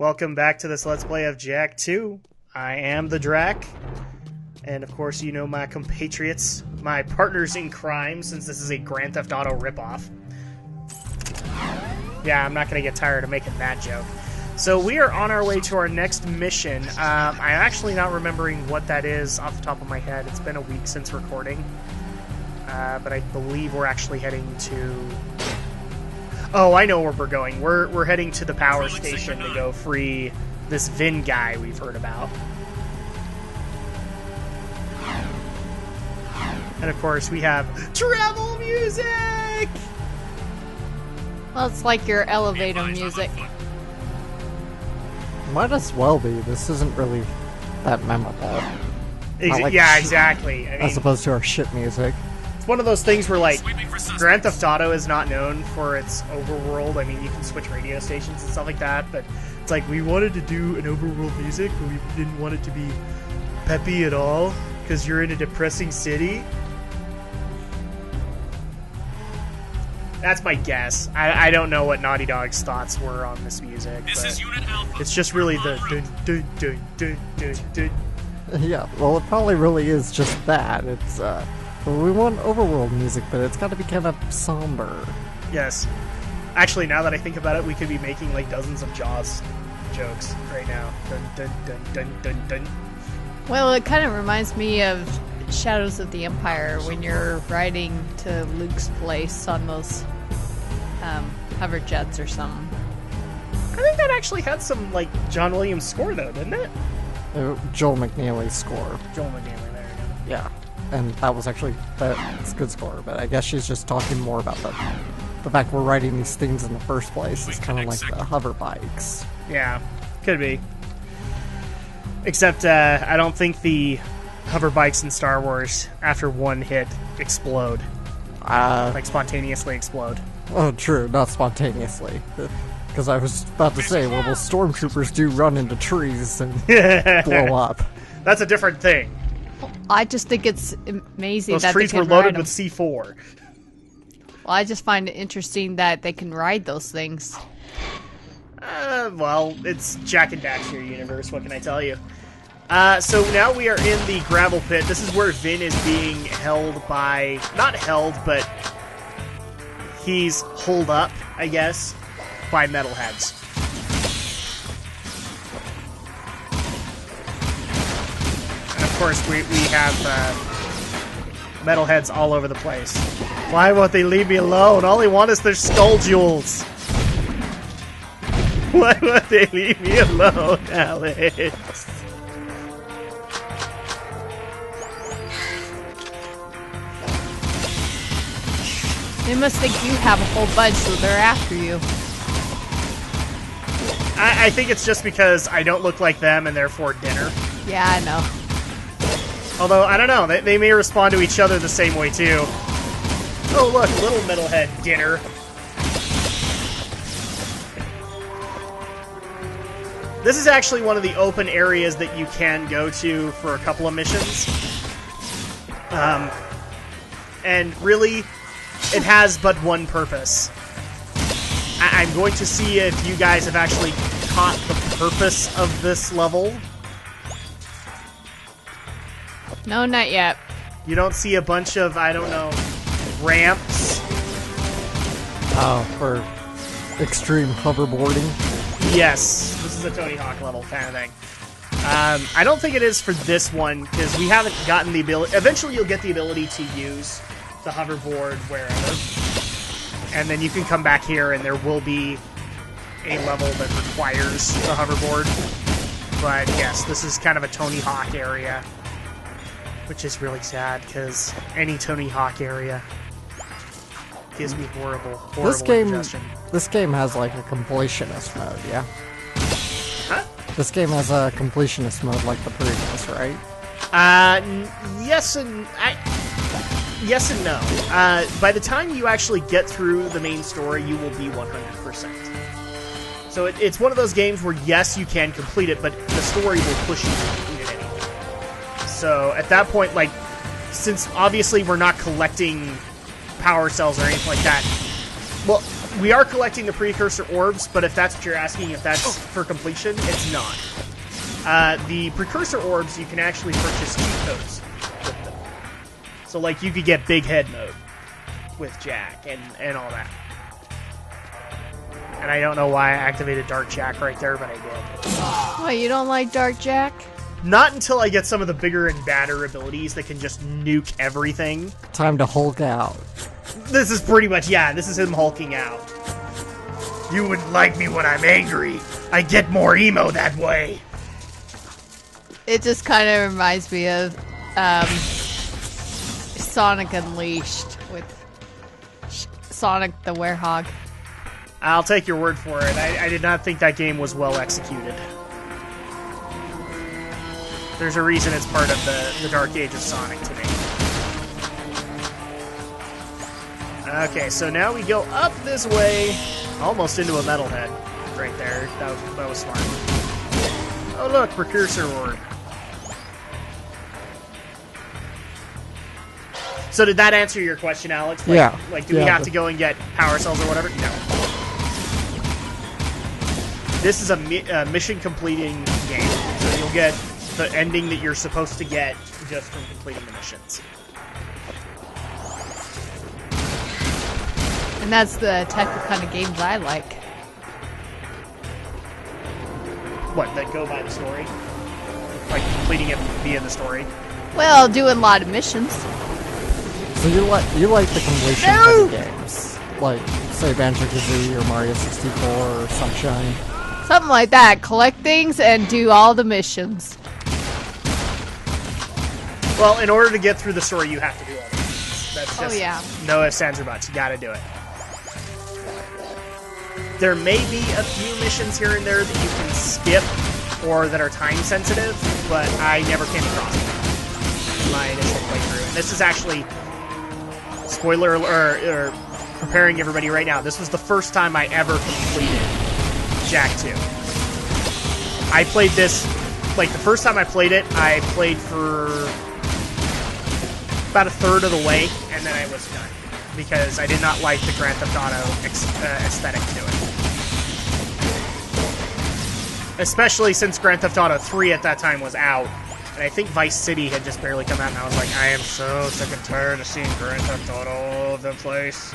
Welcome back to this Let's Play of Jak 2. I am the Drak, and of course you know my compatriots, my partners in crime, since this is a Grand Theft Auto ripoff. Yeah, I'm not going to get tired of making that joke. So we are on our way to our next mission. I'm actually not remembering what that is off the top of my head. It's been a week since recording. But I believe we're actually heading to... Oh, I know where we're going. We're heading to the power station to go free this Vin guy we've heard about. And of course we have travel music! Well, it's like your elevator music. Might as well be. This isn't really that memorable. Like yeah, exactly. I mean, as opposed to our shit music. It's one of those things where, like, Grand Theft Auto is not known for its overworld. I mean, you can switch radio stations and stuff like that, but it's like, we wanted to do an overworld music, but we didn't want it to be peppy at all, because you're in a depressing city. That's my guess. I don't know what Naughty Dog's thoughts were on this music, but it's just really the dun dun dun dun dun dun. Yeah, well, it probably really is just that. It's, we want overworld music, but it's got to be kind of somber. Yes. Actually, now that I think about it, we could be making, like, dozens of Jaws jokes right now. Dun dun dun dun dun dun. Well, it kind of reminds me of Shadows of the Empire when you're riding to Luke's place on those hover jets or something. I think that actually had some, like, John Williams score, though, didn't it? Joel McNeely's score. Joel McNeely, there you go. Yeah, and that was actually that's a good score, but I guess she's just talking more about the fact we're riding these things in the first place. It's kind of like the hover bikes. Yeah, could be. Except, I don't think the hover bikes in Star Wars, after one hit, explode. Like, spontaneously explode. Oh, true, not spontaneously. Because I was about to say, well, the stormtroopers do run into trees and blow up. That's a different thing. I just think it's amazing Those that trees they were can loaded ride them. with C4. Well, I just find it interesting that they can ride those things. Well, it's Jak and Daxter universe, what can I tell you? So now we are in the gravel pit. This is where Vin is being held by... Not held, but he's holed up, I guess, by MetalHeads. And of course, we have MetalHeads all over the place. Why won't they leave me alone? All they want is their skull jewels. Why won't they leave me alone, Alex? They must think you have a whole bunch, so they're after you. I think it's just because I don't look like them and therefore dinner. Yeah, I know. Although, I don't know, they may respond to each other the same way too. Oh look, little MetalHead dinner. This is actually one of the open areas that you can go to for a couple of missions. And really, it has but one purpose. I'm going to see if you guys have actually caught the purpose of this level. No, not yet. You don't see a bunch of, I don't know, ramps? Oh, for extreme hoverboarding? Yes, this is a Tony Hawk level kind of thing. I don't think it is for this one, because we haven't gotten the ability... Eventually you'll get the ability to use the hoverboard wherever. And then you can come back here and there will be a level that requires the hoverboard. But yes, this is kind of a Tony Hawk area. Which is really sad, because any Tony Hawk area gives me horrible indigestion. This game has like a completionist mode, yeah? Huh? This game has a completionist mode like the previous, right? Yes and... Yes and no. By the time you actually get through the main story, you will be 100%. So it's one of those games where, yes, you can complete it, but the story will push you to complete it anyway. So at that point, like, since obviously we're not collecting power cells or anything like that, well, we are collecting the precursor orbs, but if that's what you're asking, if that's for completion, it's not. The precursor orbs, you can actually purchase cheat codes with them. So, like, you could get Big Head mode with Jack and all that. And I don't know why I activated Dark Jack right there, but I did. What, you don't like Dark Jack? Not until I get some of the bigger and badder abilities that can just nuke everything. Time to Hulk out. This is pretty much, yeah, this is him hulking out. You wouldn't like me when I'm angry. I get more emo that way. It just kind of reminds me of Sonic Unleashed with Sonic the Werehog. I'll take your word for it. I did not think that game was well executed. There's a reason it's part of the Dark Age of Sonic to me. Okay, so now we go up this way, almost into a MetalHead right there. That was fun. Oh look, Precursor Orb. So did that answer your question, Alex? Like, yeah. Like, do we have to go and get power cells or whatever? No. This is a mission completing game, so you'll get the ending that you're supposed to get just from completing the missions. And that's the type of kind of games I like. What, that go by the story? Like completing it via the story? Well, doing a lot of missions. So you like the completion kind of games, like say Banjo-Kazooie or Mario 64 or Sunshine. Something like that. Collect things and do all the missions. Well, in order to get through the story, you have to do all the missions. That's just no ifs, ands, or buts. You gotta do it. There may be a few missions here and there that you can skip or that are time sensitive, but I never came across them in my initial playthrough. And this is actually, spoiler alert, or preparing everybody right now, this was the first time I ever completed Jak 2. I played this, like the first time I played it, I played for about a third of the way, and then I was done. Because I did not like the Grand Theft Auto aesthetic to it. Especially since Grand Theft Auto 3 at that time was out. And I think Vice City had just barely come out, and I was like, I am so sick and tired of seeing Grand Theft Auto all over the place.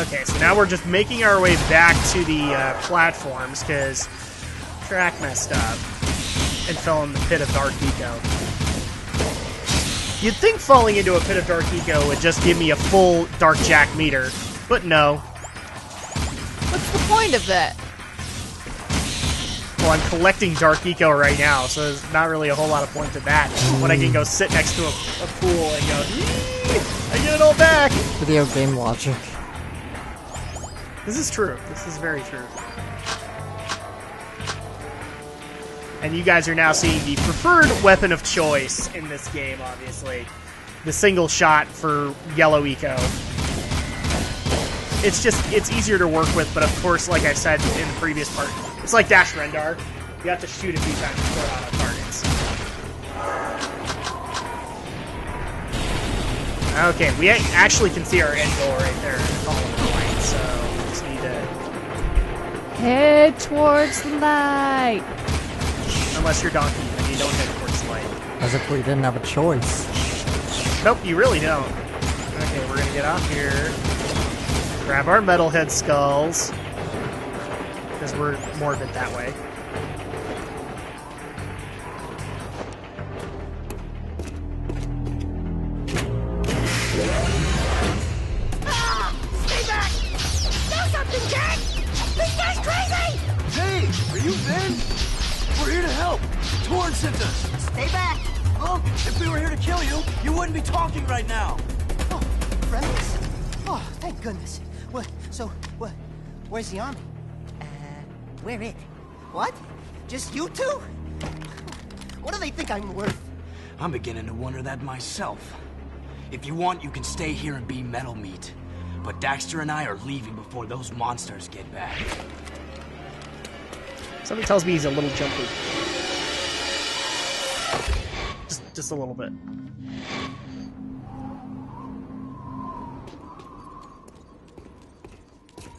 Okay, so now we're just making our way back to the platforms, because Drak messed up and fell in the pit of Dark Eco. You'd think falling into a pit of Dark Eco would just give me a full Dark Jak meter, but no. What's the point of that? Well, I'm collecting Dark Eco right now, so there's not really a whole lot of point to that. When I can go sit next to a pool and go, I get it all back! Video game logic. This is true. This is very true. And you guys are now seeing the preferred weapon of choice in this game, obviously. The single shot for yellow eco. It's easier to work with, but of course, like I said in the previous part, it's like Dash Rendar. You have to shoot a few times before auto targets. Okay, we actually can see our end goal right there in the column of light, so we just need to head towards the light. Unless you're Donkey, then you don't head towards the light. As if we didn't have a choice. Nope, you really don't. Okay, we're gonna get off here. Grab our MetalHead skulls. Because we're morbid that way. Stay back! Do something, Jak! This guy's crazy! Hey, are you Ben? We're here to help. Torn sent us. Stay back! Well, if we were here to kill you, you wouldn't be talking right now. Oh, friends? Oh, thank goodness. Where's the army? Where it? What? Just you two? What do they think I'm worth? I'm beginning to wonder that myself. If you want, you can stay here and be metal meat. But Daxter and I are leaving before those monsters get back. Somebody tells me he's a little jumpy. Just a little bit.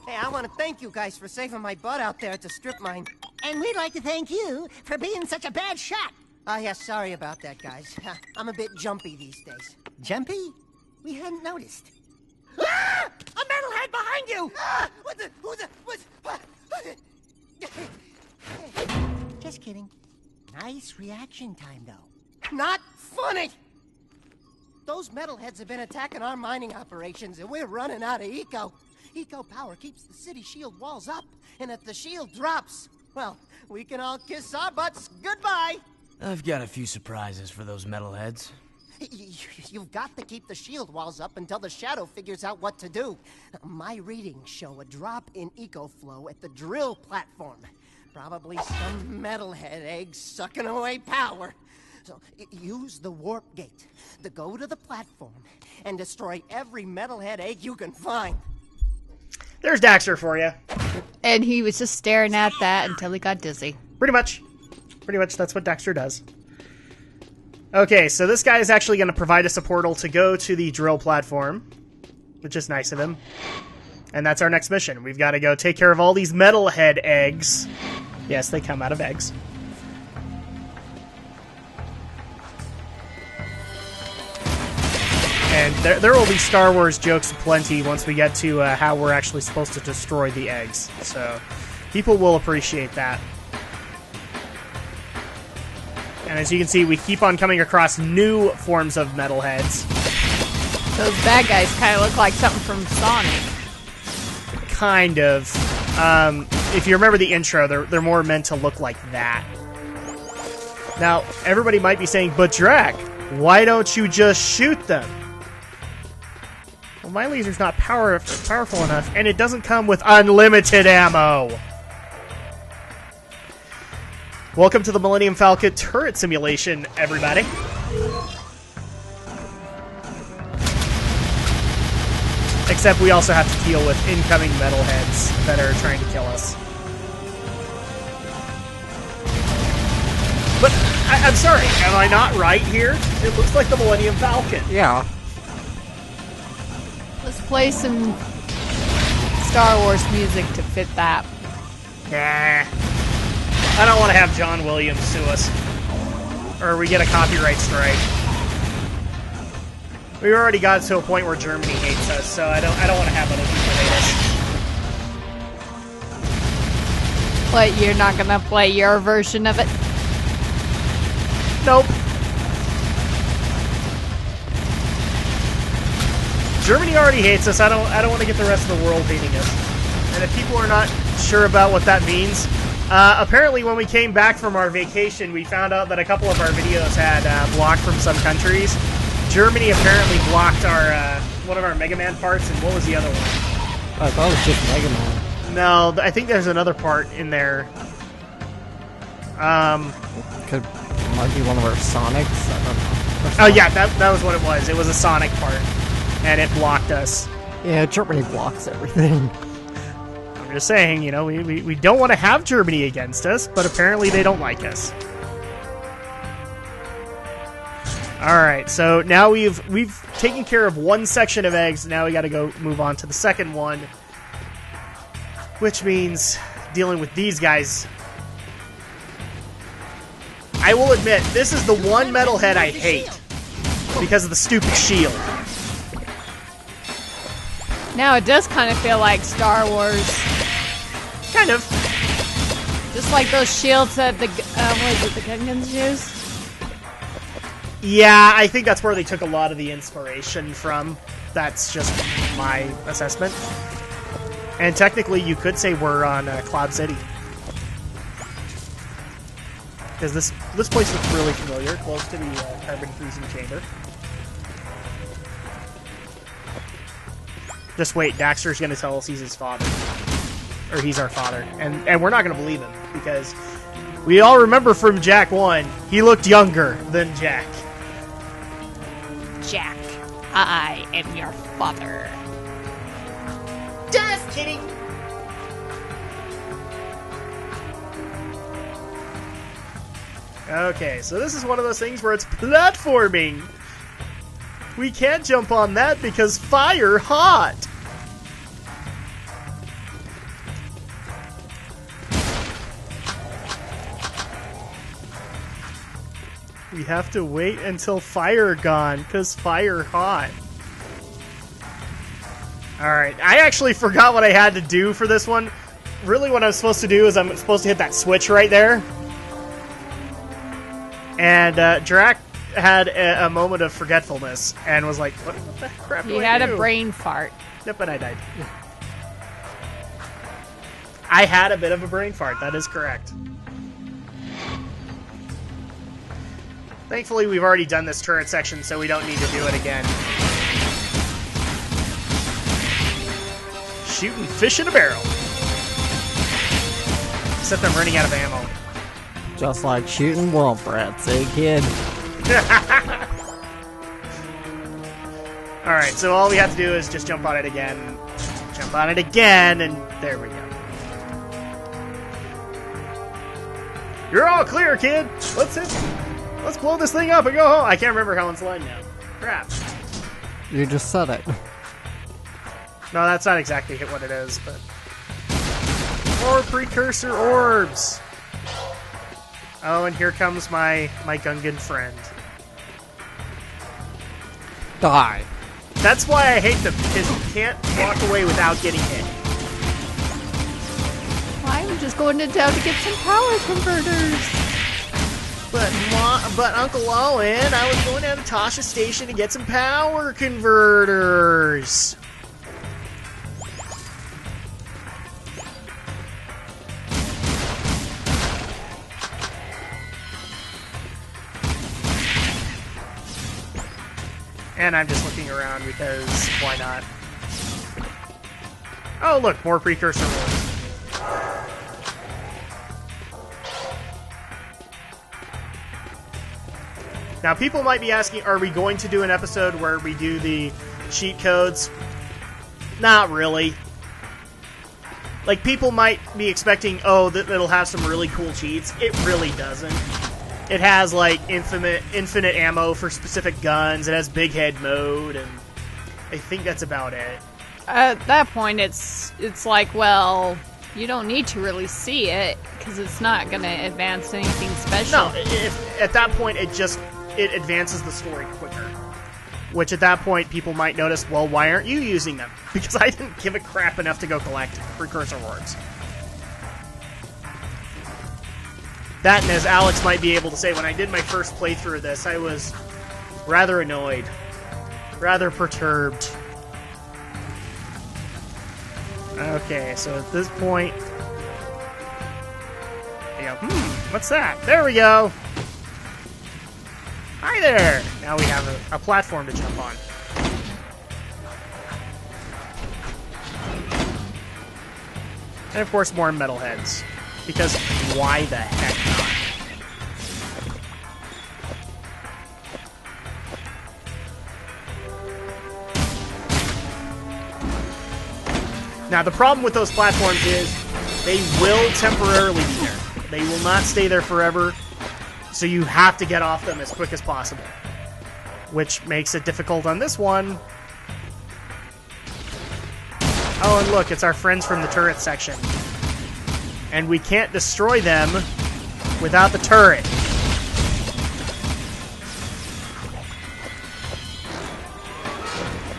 Hey, I want to thank you guys for saving my butt out there at the strip mine. And we'd like to thank you for being such a bad shot. Oh, yeah, sorry about that, guys. I'm a bit jumpy these days. Jumpy? We hadn't noticed. Ah! A metalhead behind you! Ah! What the? Who's the? What? Just kidding. Nice reaction time, though. Not funny! Those metalheads have been attacking our mining operations, and we're running out of eco. Eco power keeps the city shield walls up, and if the shield drops, well, we can all kiss our butts goodbye! I've got a few surprises for those metalheads. You've got to keep the shield walls up until the Shadow figures out what to do. My readings show a drop in eco flow at the drill platform. Probably some metalhead egg sucking away power. So use the warp gate to go to the platform and destroy every metalhead egg you can find. There's Daxter for you. And he was just staring at that until he got dizzy. Pretty much. Pretty much that's what Daxter does. Okay, so this guy is actually going to provide us a portal to go to the drill platform, which is nice of him. And that's our next mission. We've got to go take care of all these metalhead eggs. Yes, they come out of eggs. And there will be Star Wars jokes aplenty once we get to how we're actually supposed to destroy the eggs. So people will appreciate that. And as you can see, we keep on coming across new forms of metalheads. Those bad guys kind of look like something from Sonic. Kind of. If you remember the intro, they're more meant to look like that. Now, everybody might be saying, but Drak, why don't you just shoot them? Well, my laser's not powerful enough, and it doesn't come with unlimited ammo. Welcome to the Millennium Falcon turret simulation, everybody. Except we also have to deal with incoming metalheads that are trying to kill us. But, I'm sorry, am I not right here? It looks like the Millennium Falcon. Yeah. Let's play some Star Wars music to fit that. Nah. I don't want to have John Williams sue us. Or we get a copyright strike. We already got to a point where Germany hates us, so I don't want to have other people hate us. But you're not gonna play your version of it? Nope. Germany already hates us. I don't want to get the rest of the world hating us. And if people are not sure about what that means, apparently when we came back from our vacation, we found out that a couple of our videos had blocked from some countries. Germany apparently blocked our one of our Mega Man parts, and what was the other one? I thought it was just Mega Man. No, I think there's another part in there. Might be one of our Sonics. I don't know. Oh yeah, that was what it was. It was a Sonic part, and it blocked us. Yeah, Germany blocks everything. I'm just saying, you know, we don't want to have Germany against us, but apparently they don't like us. Alright, so now we've taken care of one section of eggs, now we gotta go move on to the second one. Which means dealing with these guys. I will admit, this is the one metalhead I hate. Because of the stupid shield. Now it does kind of feel like Star Wars. Kind of. Just like those shields that the Gungans use. Yeah, I think that's where they took a lot of the inspiration from. That's just my assessment. And technically, you could say we're on Cloud City. Because this place looks really familiar, close to the carbon freezing chamber. Just wait, Daxter's going to tell us he's his father. Or he's our father. And we're not going to believe him, because we all remember from Jak 1, he looked younger than Jak. Jak, I am your father. Just kidding! Okay, so this is one of those things where it's platforming. We can't jump on that because fire hot. We have to wait until fire gone, because fire hot. Alright, I actually forgot what I had to do for this one. Really what I'm supposed to do is I'm supposed to hit that switch right there. And Drak had a moment of forgetfulness and was like, what the crap do I do? He had a brain fart. Yep, but I died. I had a bit of a brain fart, that is correct. Thankfully, we've already done this turret section, so we don't need to do it again. Shooting fish in a barrel. Except I'm running out of ammo. Just like shooting world brats, eh, kid? Alright, so all we have to do is just jump on it again. Jump on it again, and there we go. You're all clear, kid! Let's blow this thing up and go home! I can't remember Helen's line now. Crap. You just said it. No, that's not exactly what it is, but... More precursor orbs! Oh, and here comes my Gungan friend. Die. That's why I hate them, because you can't walk away without getting hit. I'm just going to town to get some power converters. But Uncle Owen, I was going down to Tasha Station to get some power converters. And I'm just looking around because why not? Oh, look, more precursor orbs. Now, people might be asking, are we going to do an episode where we do the cheat codes? Not really. Like, people might be expecting, oh, that it'll have some really cool cheats. It really doesn't. It has, like, infinite ammo for specific guns. It has big head mode, and I think that's about it. At that point, it's like, well, you don't need to really see it, because it's not going to advance anything special. No, at that point, it advances the story quicker. Which, at that point, people might notice, well, why aren't you using them? Because I didn't give a crap enough to go collect precursor orbs. That, and as Alex might be able to say, when I did my first playthrough of this, I was rather annoyed. Rather perturbed. Okay, so at this point... Yeah, what's that? There we go! Hi there! Now we have a platform to jump on. And of course more MetalHeads. Because why the heck not? Now the problem with those platforms is they will temporarily be there. They will not stay there forever. So you have to get off them as quick as possible. Which makes it difficult on this one. Oh, and look, it's our friends from the turret section. And we can't destroy them without the turret.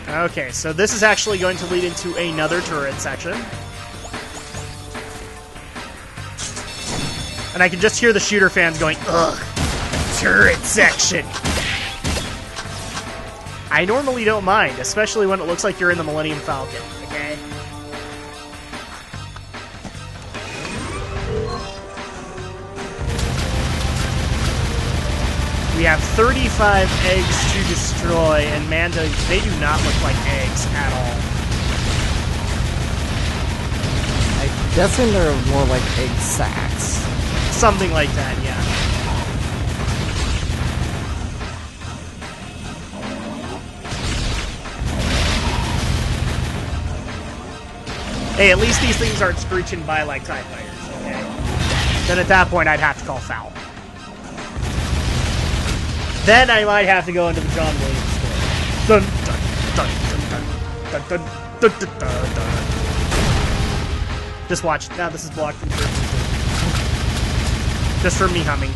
Okay, so this is actually going to lead into another turret section. And I can just hear the shooter fans going, ugh, turret section. I normally don't mind, especially when it looks like you're in the Millennium Falcon, okay? We have 35 eggs to destroy, and man, they do not look like eggs at all. I'm guessing they're more like egg sacs. Something like that, yeah. Hey, at least these things aren't screeching by like TIE fighters, okay? Then at that point, I'd have to call foul. Then I might have to go into the John Williams story. Dun, dun, dun, dun, dun, dun, dun, dun, dun, dun. Just watch. Now this is blocked from just for me humming.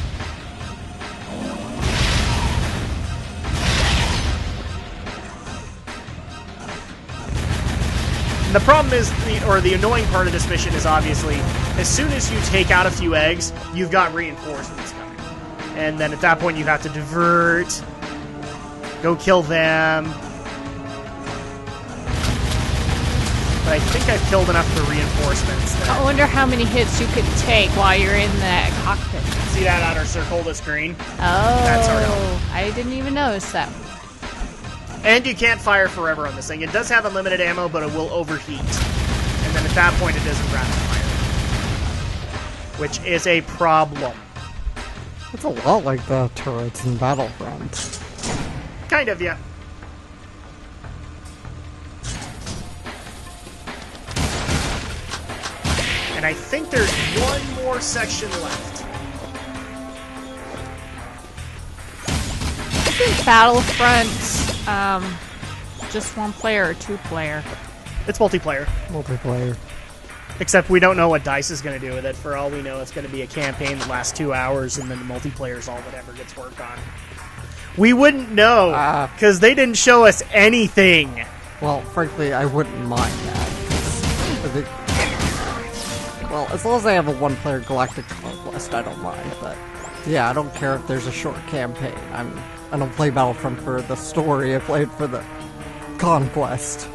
And the problem is, the annoying part of this mission is obviously, as soon as you take out a few eggs, you've got reinforcements coming. And then at that point you have to divert, go kill them. But I think I've killed enough for reinforcements. I wonder how many hits you could take while you're in that cockpit. See that outer circle of the screen? Oh, That's our help. I didn't even notice that. And you can't fire forever on this thing. It does have unlimited ammo, but it will overheat. And then at that point it isn't rapid fire. Which is a problem. It's a lot like the turrets in Battlefront. Kind of, yeah. And I think there's one more section left. Isn't Battlefront just one player or two player? It's multiplayer. Multiplayer. Except we don't know what DICE is going to do with it. For all we know, it's going to be a campaign that lasts 2 hours, and then the multiplayer is all whatever gets worked on. We wouldn't know, because they didn't show us anything. Well, frankly, I wouldn't mind that. Well, as long as I have a one-player Galactic Conquest, I don't mind. But yeah, I don't care if there's a short campaign. I don't play Battlefront for the story. I played for the conquest.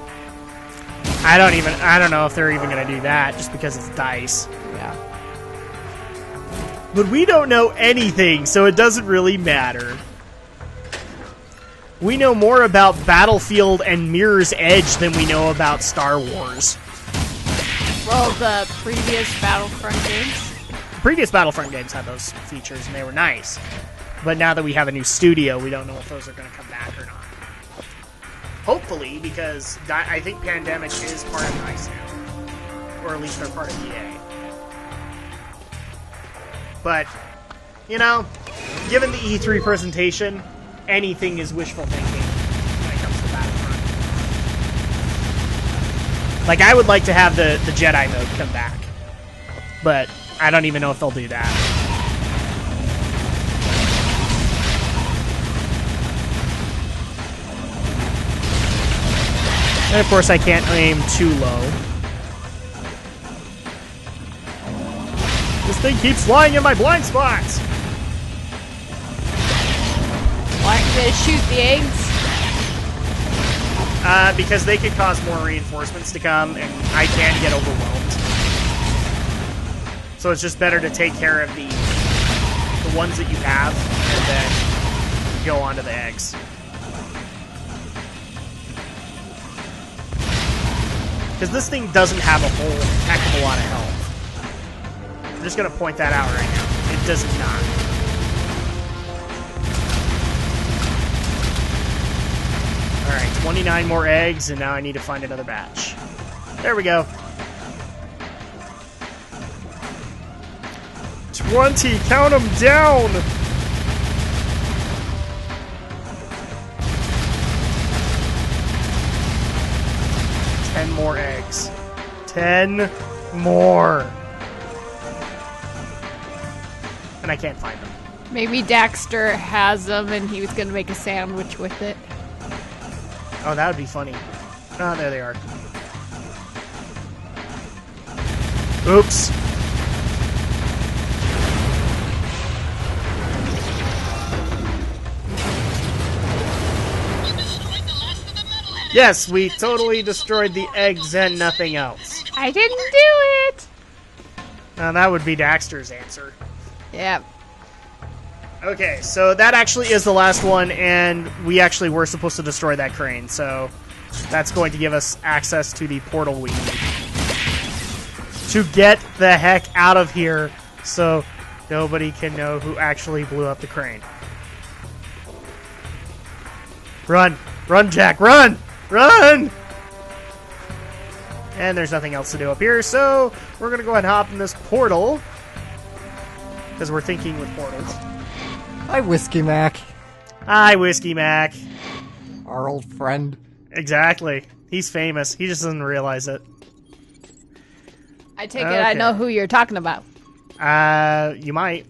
I don't know if they're even going to do that, just because it's DICE. Yeah. But we don't know anything, so it doesn't really matter. We know more about Battlefield and Mirror's Edge than we know about Star Wars. Well, the previous Battlefront games? Previous Battlefront games had those features, and they were nice. But now that we have a new studio, we don't know if those are going to come back or not. Hopefully, because I think Pandemic is part of DICE now. Or at least they're part of EA. But, you know, given the E3 presentation, anything is wishful thinking when it comes to Battlefront. Like, I would like to have the Jedi mode come back. But I don't even know if they'll do that. And of course I can't aim too low. This thing keeps flying in my blind spots! Why did it shoot the eggs? Because they could cause more reinforcements to come, and I can get overwhelmed. So it's just better to take care of the ones that you have, and then go on to the eggs. Because this thing doesn't have a whole heck of a lot of health. I'm just going to point that out right now. It does not. Alright, 29 more eggs, and now I need to find another batch. There we go. 20! Count them down! More eggs. 10 more. And I can't find them. Maybe Daxter has them and he was going to make a sandwich with it. Oh, that would be funny. Oh, there they are. Oops. Yes, we totally destroyed the eggs and nothing else. I didn't do it! Now that would be Daxter's answer. Yep. Okay, so that actually is the last one, and we actually were supposed to destroy that crane, so that's going to give us access to the portal we need to get the heck out of here so nobody can know who actually blew up the crane. Run! Run, Jack! Run! Run! And there's nothing else to do up here, so we're going to go ahead and hop in this portal. Because we're thinking with portals. Hi, Whiskey Mac. Hi, Whiskey Mac. Our old friend. Exactly. He's famous. He just doesn't realize it. I take it I know who you're talking about. You might.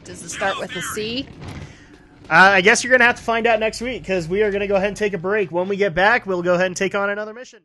Does it start with a C? I guess you're going to have to find out next week, because we are going to go ahead and take a break. When we get back, we'll go ahead and take on another mission.